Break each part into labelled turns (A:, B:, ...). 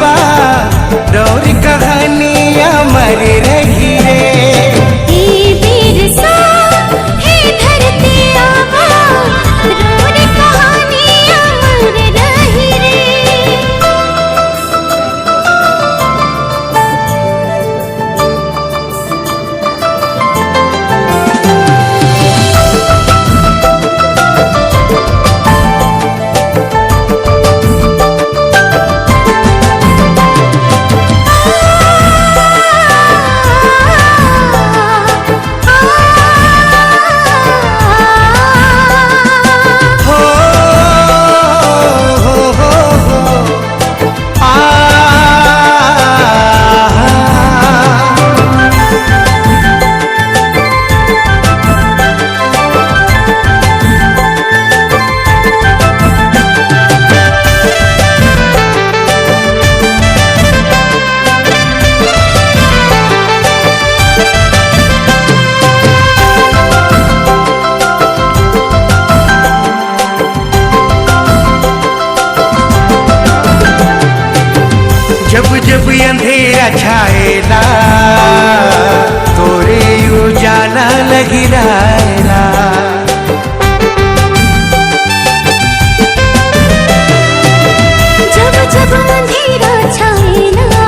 A: बा रौर कहानिया मर रही रे। जब जब अंधेरा छाएला तोरे उजाला लगी रहेला।
B: जब जब अंधेरा छाएला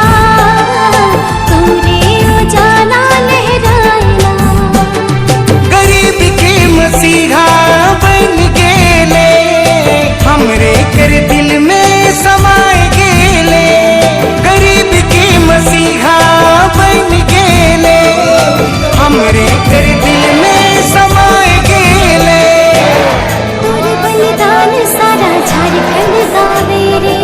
B: तोरे उजाला लहराएला।
A: गरीब के मसीहा बन गेले हमरे कर दिल में समाए गेले। गरीब के मसीहा बन गेले हमरे कर दिल में समाए गेले।
B: तोरे बलिदान सारा झारखंड गावे रे।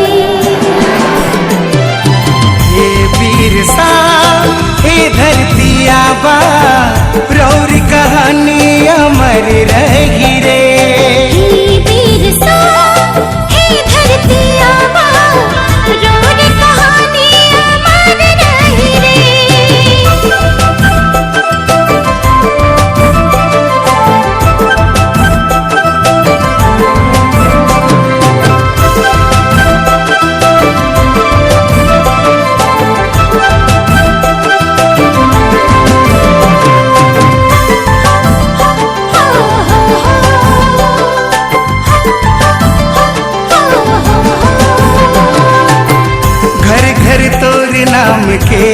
A: हे वीर सा हे धरती आबा रौर कहानी अमर रही रे।
B: हे वीर सा हे धरती आबा रौर कहानी अमर रही रे।
A: घर घर तोर नाम के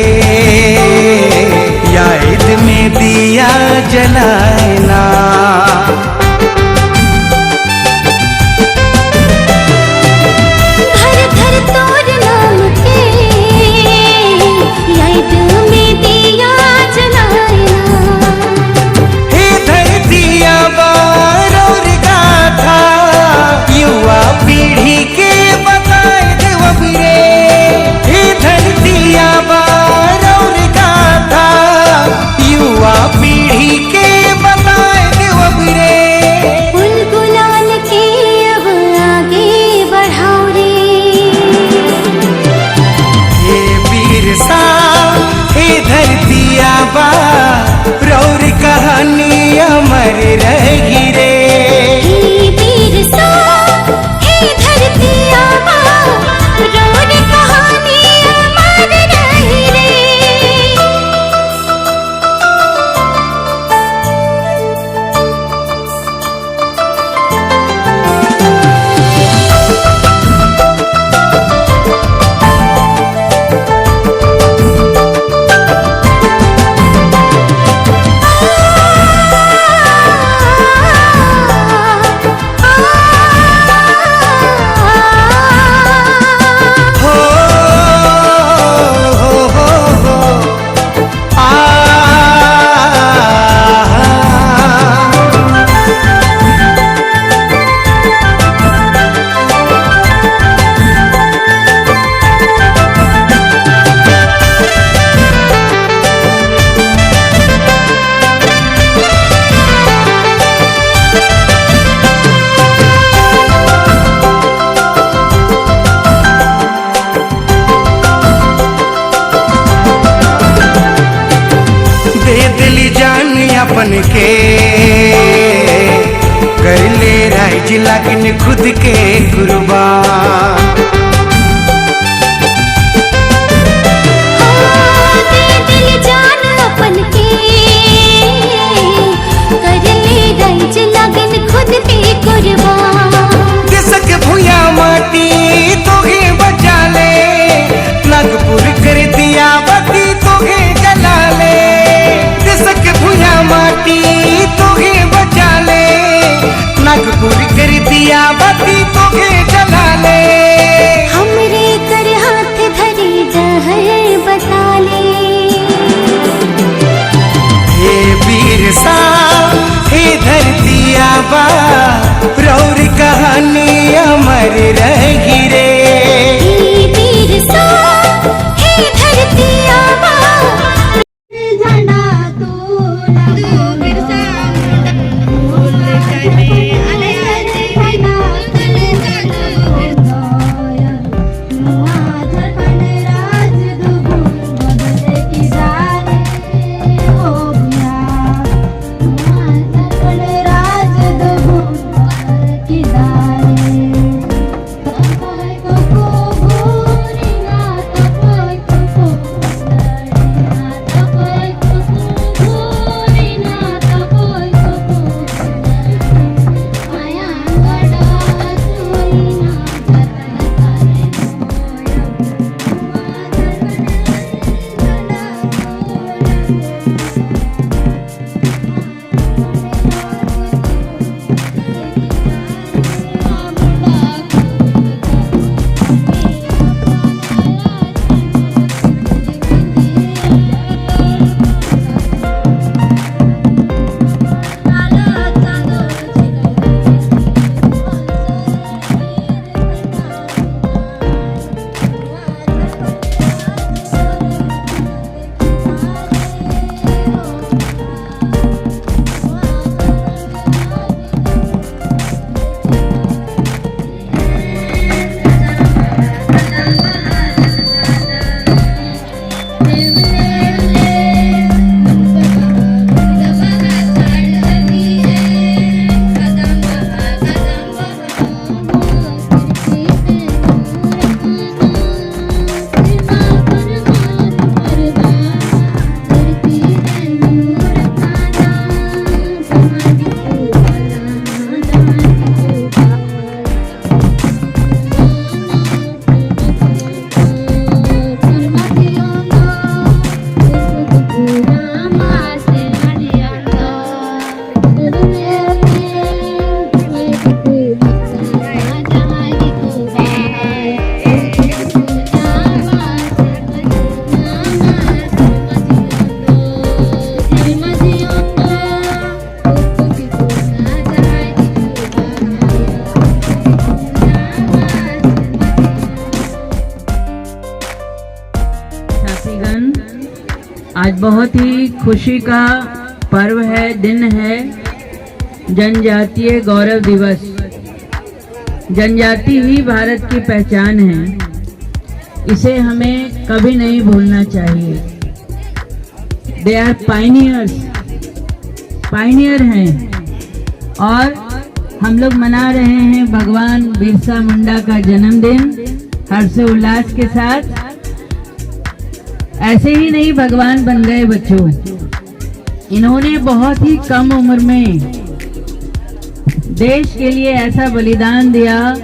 A: याद में दिया जलाना।
B: घर घर तोर नाम के याद में दिया जलाना।
A: हे धरती आबा रौर गाथा युवा पीढ़ी के बताए देव रे। हे धरती आबा रौर गाथा युवा पीढ़ी के
C: देशवासीगण, आज बहुत ही खुशी का पर्व है, दिन है, जनजातीय गौरव दिवस। जनजाति ही भारत की पहचान है, इसे हमें कभी नहीं भूलना चाहिए। दे आर पायनियर्स, पायनियर हैं। और हम लोग मना रहे हैं भगवान बिरसा मुंडा का जन्मदिन हर्षोल्लास के साथ। ऐसे ही नहीं भगवान बन गए बच्चों, इन्होंने बहुत ही कम उम्र में देश के लिए ऐसा बलिदान दिया।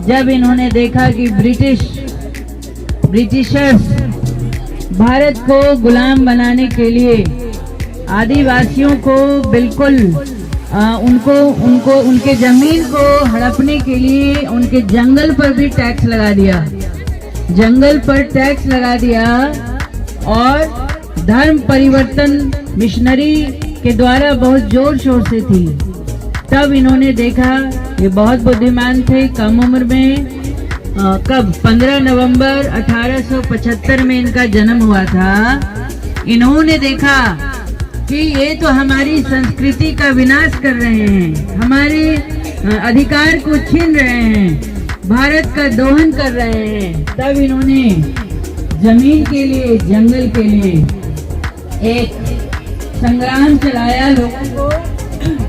C: जब इन्होंने देखा कि ब्रिटिशर्स भारत को गुलाम बनाने के लिए आदिवासियों को बिल्कुल उनके जमीन को हड़पने के लिए उनके जंगल पर भी टैक्स लगा दिया, जंगल पर टैक्स लगा दिया। और धर्म परिवर्तन मिशनरी के द्वारा बहुत जोर शोर से थी। तब इन्होंने देखा, ये बहुत बुद्धिमान थे, कम उम्र में, कब 15 नवंबर 1875 में इनका जन्म हुआ था। इन्होंने देखा कि ये तो हमारी संस्कृति का विनाश कर रहे हैं, हमारे अधिकार को छीन रहे हैं, भारत का दोहन कर रहे हैं। तब इन्होंने जमीन के लिए, जंगल के लिए एक संग्राम चलाया, लोगों को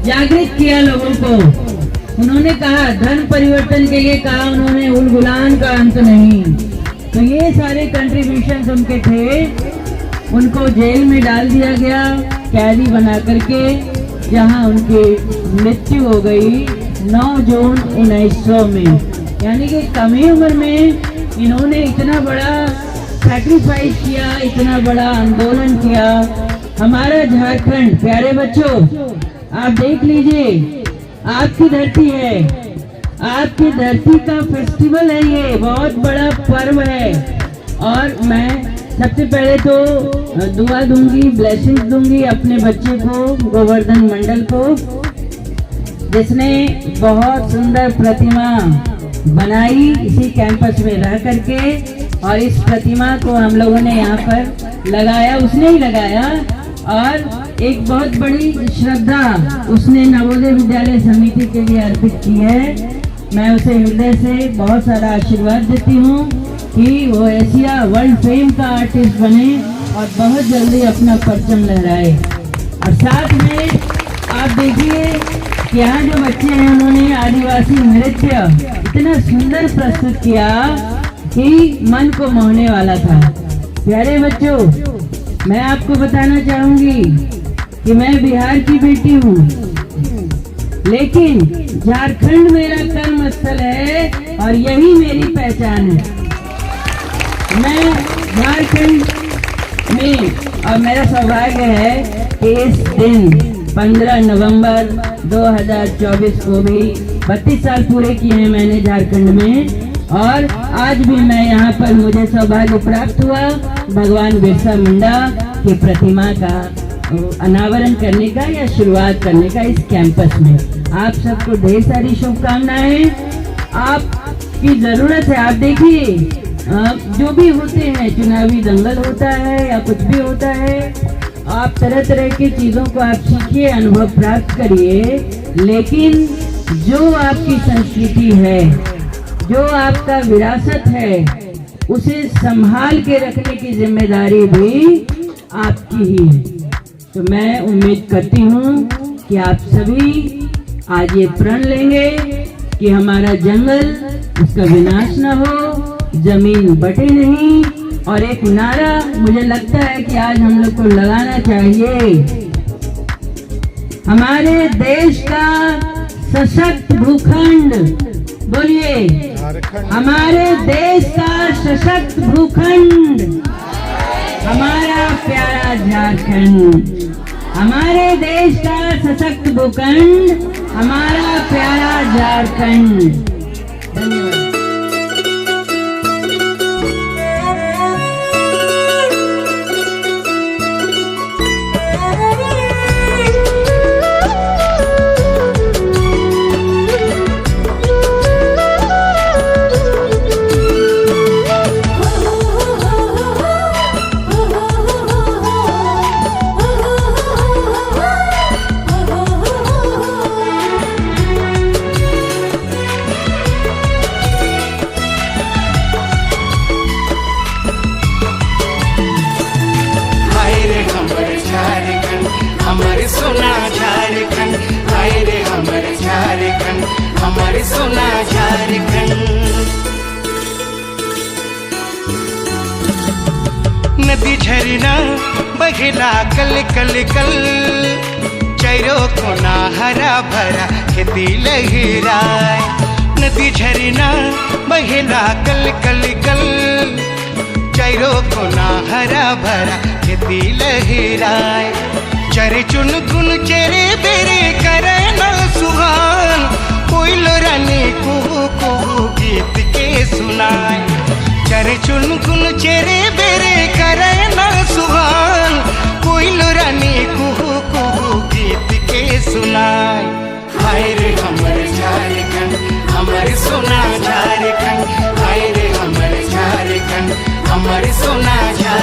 C: जागृत किया, लोगों को। उन्होंने कहा, धर्म परिवर्तन के लिए कहा उन्होंने, उलगुलान का अंत नहीं। तो ये सारे कंट्रीब्यूशन उनके थे। उनको जेल में डाल दिया गया कैदी बना करके, जहां उनकी मृत्यु हो गई 9 जून 1900 में। यानी कि कम ही उम्र में इन्होंने इतना बड़ा सैक्रिफाइस किया, इतना बड़ा आंदोलन किया। हमारा झारखंड, प्यारे बच्चों, आप देख लीजिए, आपकी धरती है, आपकी धरती का फेस्टिवल है, ये बहुत बड़ा पर्व है। और मैं सबसे पहले तो दुआ दूंगी, ब्लेसिंग्स दूंगी अपने बच्चे को, गोवर्धन मंडल को, जिसने बहुत सुंदर प्रतिमा बनाई इसी कैंपस में रह करके। और इस प्रतिमा को हम लोगों ने यहाँ पर लगाया, उसने ही लगाया। और एक बहुत बड़ी श्रद्धा उसने नवोदय विद्यालय समिति के लिए अर्पित की है। मैं उसे हृदय से बहुत सारा आशीर्वाद देती हूँ कि वो एशिया वर्ल्ड फेम का आर्टिस्ट बने और बहुत जल्दी अपना परचम लहराए। और साथ में आप देखिए कि यहाँ जो बच्चे हैं, उन्होंने आदिवासी नृत्य इतना सुंदर प्रस्तुत किया कि मन को मोहने वाला था। प्यारे बच्चों, मैं आपको बताना चाहूंगी कि मैं बिहार की बेटी हूँ, लेकिन झारखंड मेरा कर्म स्थल है और यही मेरी पहचान है। मैं झारखंड में, और मेरा सौभाग्य है कि इस दिन 15 नवंबर 2024 को भी 32 साल पूरे किए हैं मैंने झारखंड में। और आज भी मैं यहाँ पर, मुझे सौभाग्य प्राप्त हुआ भगवान बिरसा मुंडा की प्रतिमा का अनावरण करने का या शुरुआत करने का इस कैंपस में। आप सबको ढेर सारी शुभकामनाएं। आपकी जरूरत है, आप देखिए, जो भी होते हैं, चुनावी दंगल होता है या कुछ भी होता है, आप तरह तरह की चीजों को आप सीखिए, अनुभव प्राप्त करिए। लेकिन जो आपकी संस्कृति है, जो आपका विरासत है, उसे संभाल के रखने की जिम्मेदारी भी आपकी ही है। तो मैं उम्मीद करती हूँ कि आप सभी आज ये प्रण लेंगे कि हमारा जंगल, उसका विनाश न हो, जमीन बटे नहीं। और एक नारा मुझे लगता है कि आज हम लोग को लगाना चाहिए, हमारे देश का सशक्त भूखंड, बोलिए, हमारे देश का सशक्त भूखंड, हमारा प्यारा झारखंड, हमारे देश का सशक्त भूखंड, हमारा प्यारा झारखंड। धन्यवाद।
A: नदी झरना बहेला कल कल कल, चैरो कोना हरा भरा खेती लहराए। नदी झरना बहेला कल कल कल, चैरो कोना हरा भरा खेती लहराए। चरे चुन गुन चेरे बेरे करे नल सुहान, कोयल रानी कुहू कुहू गीत के सुनाए। चरे चुन गुन चेरे बेरे करे नल सुहान, कोयल रानी कुहू कुहू गीत के सुनाए। हाय रे हमर झारखंड, हमर सोना झारखंड, हाय रे हमर झारखंड, हमर सोना झारखंड।